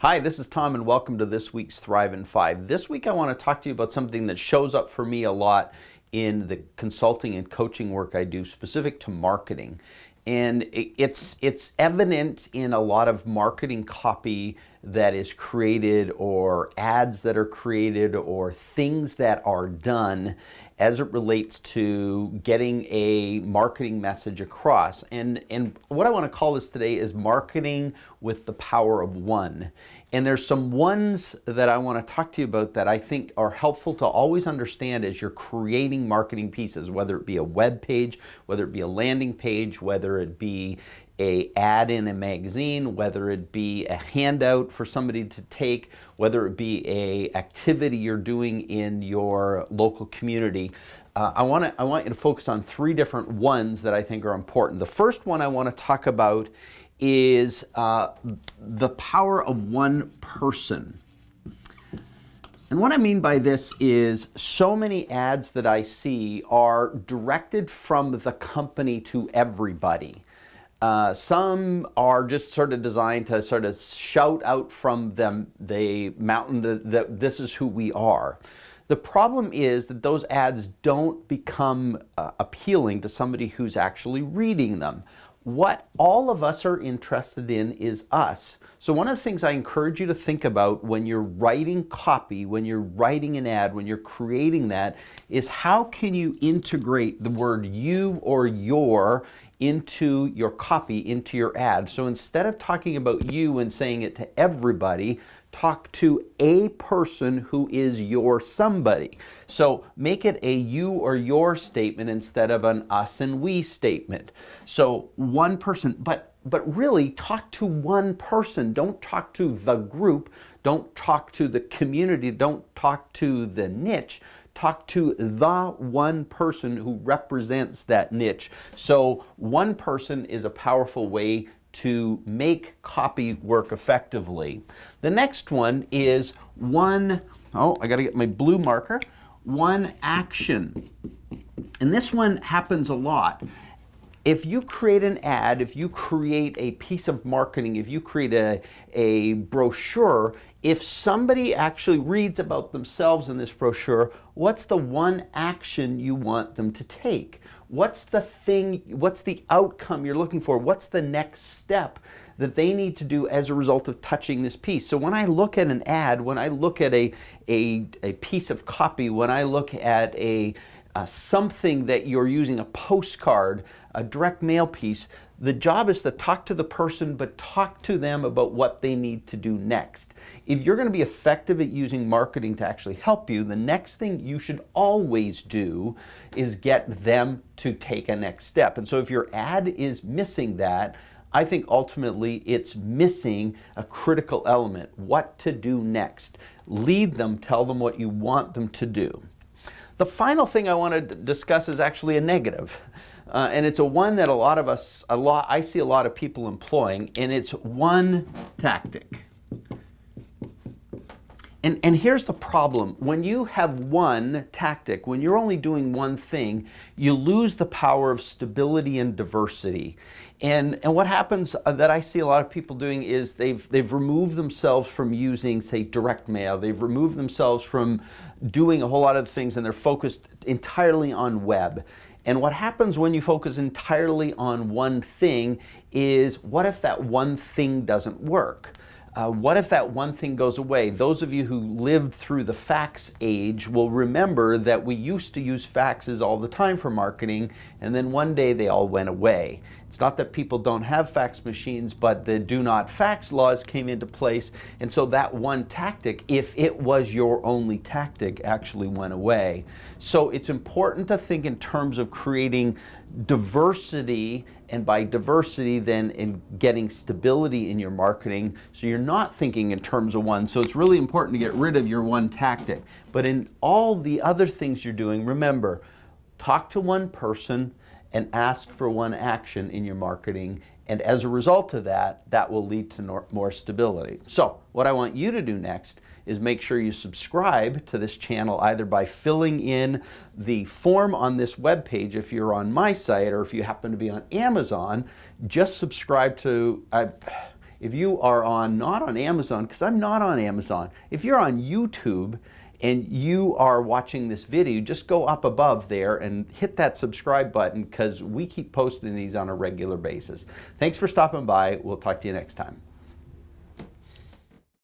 Hi, this is Tom and welcome to this week's Thrive in 5. This week I want to talk to you about something that shows up for me a lot in the consulting and coaching work I do specific to marketing. And it's evident in a lot of marketing copy that is created or ads that are created or things that are done as it relates to getting a marketing message across. And what I want to call this today is marketing with the power of one. And there's some ones that I want to talk to you about that I think are helpful to always understand as you're creating marketing pieces, whether it be a web page, whether it be a landing page, whether it be an ad in a magazine, whether it be a handout for somebody to take, whether it be a activity you're doing in your local community. I want you to focus on three different ones that I think are important. The first one I want to talk about is the power of one person. And what I mean by this is so many ads that I see are directed from the company to everybody. Some are just sort of designed to sort of shout out from them, the mountain, that this is who we are. The problem is that those ads don't become appealing to somebody who's actually reading them. What all of us are interested in is us. So one of the things I encourage you to think about when you're writing copy, when you're writing an ad, when you're creating that, is how can you integrate the word you or your into your copy, into your ad. So instead of talking about you and saying it to everybody, talk to a person who is your somebody. So make it a you or your statement instead of an us and we statement. So one person, but really talk to one person. Don't talk to the group. Don't talk to the community. Don't talk to the niche. Talk to the one person who represents that niche. So one person is a powerful way to make copy work effectively. The next one is I gotta get my blue marker, one action. And this one happens a lot. If you create an ad, if you create a piece of marketing, if you create a brochure, if somebody actually reads about themselves in this brochure, what's the one action you want them to take? What's the thing, what's the outcome you're looking for? What's the next step that they need to do as a result of touching this piece? So when I look at an ad, when I look at a piece of copy, when I look at something that you're using, a postcard, a direct mail piece, the job is to talk to the person, but talk to them about what they need to do next. If you're going to be effective at using marketing to actually help you, the next thing you should always do is get them to take a next step. And so if your ad is missing that, I think ultimately it's missing a critical element, what to do next. Lead them, tell them what you want them to do. The final thing I want to discuss is actually a negative. And it's a one that I see a lot of people employing, and it's one tactic. And here's the problem. When you have one tactic, when you're only doing one thing, you lose the power of stability and diversity. And what happens that I see a lot of people doing is they've removed themselves from using, say, direct mail. They've removed themselves from doing a whole lot of things, and they're focused entirely on web. And what happens when you focus entirely on one thing is, what if that one thing doesn't work? What if that one thing goes away? Those of you who lived through the fax age will remember that we used to use faxes all the time for marketing, and then one day they all went away. It's not that people don't have fax machines, but the do not fax laws came into place, and so that one tactic, if it was your only tactic, actually went away. So it's important to think in terms of creating diversity, and by diversity then in getting stability in your marketing, so you're not thinking in terms of one. So it's really important to get rid of your one tactic. But in all the other things you're doing, remember, talk to one person and ask for one action in your marketing, and as a result of that, that will lead to more stability. So what I want you to do next is make sure you subscribe to this channel either by filling in the form on this webpage if you're on my site, or if you happen to be on Amazon, just subscribe to If you are on, not on Amazon, because I'm not on Amazon, if you're on YouTube and you are watching this video, just go up above there and hit that subscribe button, because we keep posting these on a regular basis. Thanks for stopping by. We'll talk to you next time.